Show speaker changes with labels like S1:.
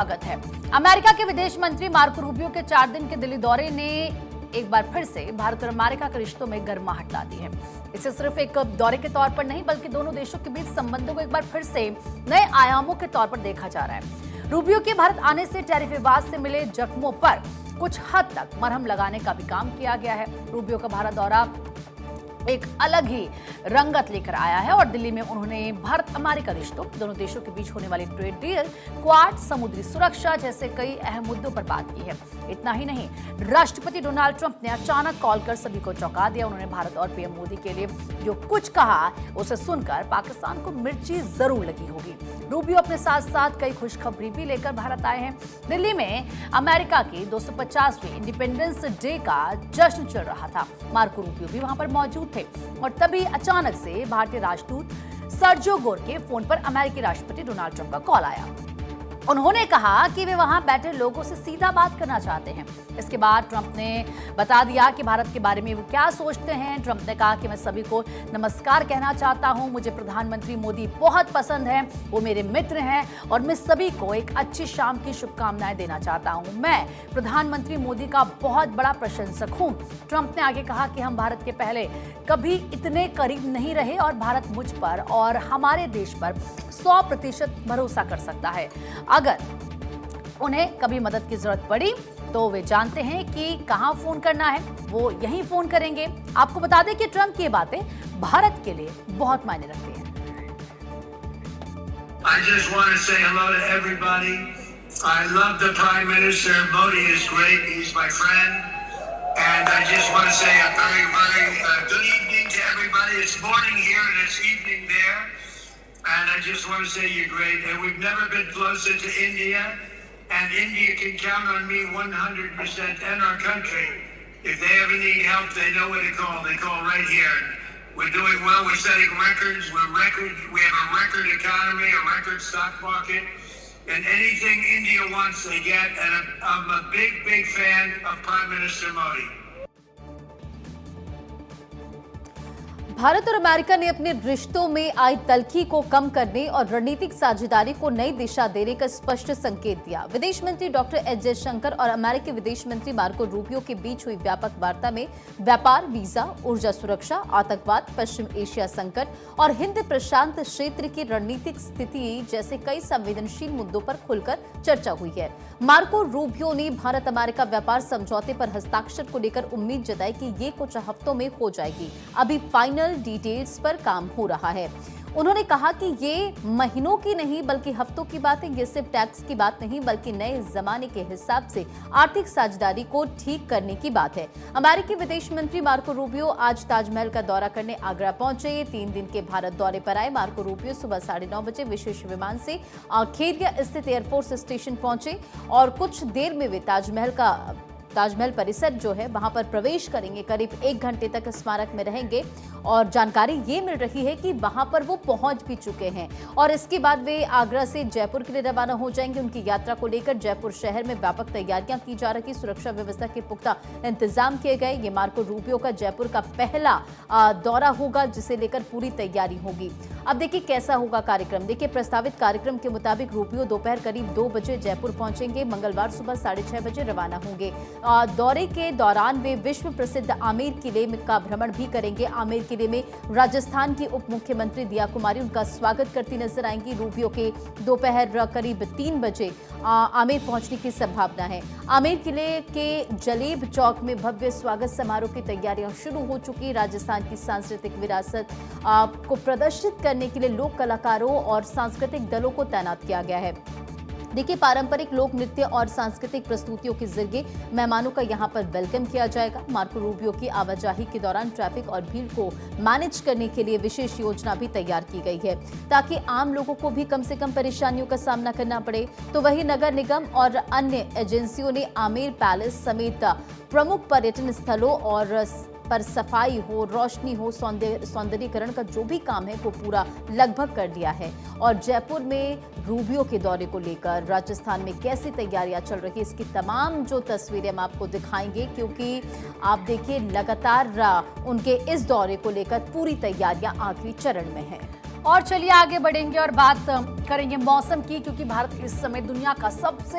S1: स्वागत है। अमेरिका के विदेश मंत्री मार्को रूबियो के 4 दिन के दिल्ली दौरे ने एक बार फिर से भारत और अमेरिका के रिश्तों में गर्माहट ला दी है। इसे सिर्फ एक दौरे के तौर पर नहीं बल्कि दोनों देशों के बीच संबंधों को एक बार फिर से नए आयामों के तौर पर देखा जा रहा है। रूबियो के भारत आने से टैरिफ विवाद से मिले जख्मों पर कुछ हद तक मरहम लगाने का भी काम किया गया है। रूबियो का भारत दौरा एक अलग ही रंगत लेकर आया है और दिल्ली में उन्होंने भारत अमेरिका रिश्तों, दोनों देशों के बीच होने वाली ट्रेड डील, क्वाड, समुद्री सुरक्षा जैसे कई अहम मुद्दों पर बात की है। इतना ही नहीं, राष्ट्रपति डोनाल्ड ट्रंप ने अचानक कॉल कर सभी को चौंका दिया। उन्होंने भारत और पीएम मोदी के लिए जो कुछ कहा उसे सुनकर पाकिस्तान को मिर्ची जरूर लगी होगी। रूबियो अपने साथ साथ कई खुशखबरी भी लेकर भारत आए हैं। दिल्ली में अमेरिका की 250वीं इंडिपेंडेंस डे का जश्न चल रहा था। मार्को रूबियो भी वहां पर मौजूद थे और तभी अचानक से भारतीय राजदूत सर्जियो गोर के फोन पर अमेरिकी राष्ट्रपति डोनाल्ड ट्रंप का कॉल आया। उन्होंने कहा कि वे वहां बैठे लोगों से सीधा बात करना चाहते हैं। इसके बाद ट्रंप ने बता दिया कि भारत के बारे में वो क्या सोचते हैं। ट्रंप ने कहा कि मैं सभी को नमस्कार कहना चाहता हूं। मुझे प्रधानमंत्री मोदी बहुत पसंद हैं, वो मेरे मित्र हैं और मैं सभी को एक अच्छी शाम की शुभकामनाएं देना चाहता हूं। मैं प्रधानमंत्री मोदी का बहुत बड़ा प्रशंसक हूं। ट्रंप ने आगे कहा कि हम भारत के पहले कभी इतने करीब नहीं रहे और भारत मुझ पर और हमारे देश पर 100% भरोसा कर सकता है। अगर उन्हें कभी मदद की जरूरत पड़ी तो वे जानते हैं कि कहां फोन करना है, वो यहीं फोन करेंगे। आपको बता दें कि ट्रंप की बातें भारत के लिए बहुत मायने रखती हैं।
S2: I just want to say hello to everybody. I love the Prime Minister. Modi is great. He's my friend. And I just want to say a very, very good evening to everybody. It's morning here and it's evening there. And I just want to say you're great. And we've never been closer to India. And India can count on me 100% and our country. If they ever need help, they know where to call. They call right here. We're doing well. We're setting records. We have a record economy, a record stock market. And anything India wants, they get. And I'm a big, big fan of Prime Minister Modi.
S3: Bharat और America ने अपने रिश्तों में आई तल्खी को कम करने और रणनीतिक साझेदारी को नई दिशा देने का स्पष्ट संकेत दिया। विदेश मंत्री डॉक्टर एस जयशंकर और अमेरिकी विदेश मंत्री मार्को रूबियो के बीच हुई व्यापक वार्ता में व्यापार, वीजा, ऊर्जा सुरक्षा, आतंकवाद, पश्चिम एशिया संकट और हिंद प्रशांत क्षेत्र की रणनीतिक स्थिति जैसे कई संवेदनशील मुद्दों पर खुलकर चर्चा हुई है। मार्को रूबियो ने भारत अमेरिका व्यापार समझौते पर हस्ताक्षर को लेकर उम्मीद जताई कि ये कुछ हफ्तों में हो जाएगी। अभी फाइनल डिटेल्स पर काम हो रहा है। उन्होंने कहा कि ये महीनों की नहीं बल्कि हफ्तों की बात है। ये सिर्फ टैक्स की बात नहीं बल्कि नए जमाने के हिसाब से आर्थिक साझेदारी को ठीक करने की बात है। अमेरिकी विदेश मंत्री मार्को रूबियो आज ताजमहल का दौरा करने आगरा पहुंचे। 3 दिन के भारत दौरे पर आए मार्को रूबियो सुबह 9:30 बजे विशेष विमान से खेरिया स्थित एयरफोर्स स्टेशन पहुंचे और कुछ देर में वे ताजमहल परिसर जो है वहां पर प्रवेश करेंगे। करीब 1 घंटे तक स्मारक में रहेंगे और जानकारी ये मिल रही है कि वहां पर वो पहुंच भी चुके हैं और इसके बाद वे आगरा से जयपुर के लिए रवाना हो जाएंगे। उनकी यात्रा को लेकर जयपुर शहर में व्यापक तैयारियां की जा रही। सुरक्षा व्यवस्था के पुख्ता इंतजाम किए गए। ये मार्को रूबियो का जयपुर का पहला दौरा होगा जिसे लेकर पूरी तैयारी होगी। अब देखिए कैसा होगा कार्यक्रम। देखिए प्रस्तावित कार्यक्रम के मुताबिक रूबियो दोपहर करीब 2 बजे जयपुर पहुंचेंगे। मंगलवार सुबह 6:30 बजे रवाना होंगे। दौरे के दौरान वे विश्व प्रसिद्ध आमेर किले का भ्रमण भी करेंगे। आमेर किले में राजस्थान की उप मुख्यमंत्री दिया कुमारी उनका स्वागत करती नजर आएंगी। रूबियो के दोपहर करीब 3 बजे आमेर पहुंचने की संभावना है। आमेर किले के जलेब चौक में भव्य स्वागत समारोह की तैयारियां शुरू हो चुकी। राजस्थान की सांस्कृतिक विरासत को प्रदर्शित करने के लिए लोक कलाकारों और सांस्कृतिक दलों को तैनात किया गया है। देखिए पारंपरिक लोक नृत्य और सांस्कृतिक प्रस्तुतियों के जरिए मेहमानों का यहां पर वेलकम किया जाएगा। मार्को रूबियो की आवाजाही के दौरान ट्रैफिक और भीड़ को मैनेज करने के लिए विशेष योजना भी तैयार की गई है ताकि आम लोगों को भी कम से कम परेशानियों का सामना करना पड़े। तो वहीं नगर निगम और अन्य एजेंसियों ने आमेर पैलेस समेत प्रमुख पर्यटन स्थलों और पर सफाई हो, रोशनी हो, सौंदर्यीकरण का जो भी काम है वो पूरा लगभग कर दिया है। और जयपुर में रूबियो के दौरे को लेकर राजस्थान में कैसी तैयारियां चल रही है इसकी तमाम जो तस्वीरें हम आपको दिखाएंगे, क्योंकि आप देखिए लगातार उनके इस दौरे को लेकर पूरी तैयारियां आखिरी चरण में हैं।
S1: और चलिए आगे बढ़ेंगे और बात करेंगे मौसम की, क्योंकि भारत इस समय दुनिया का सबसे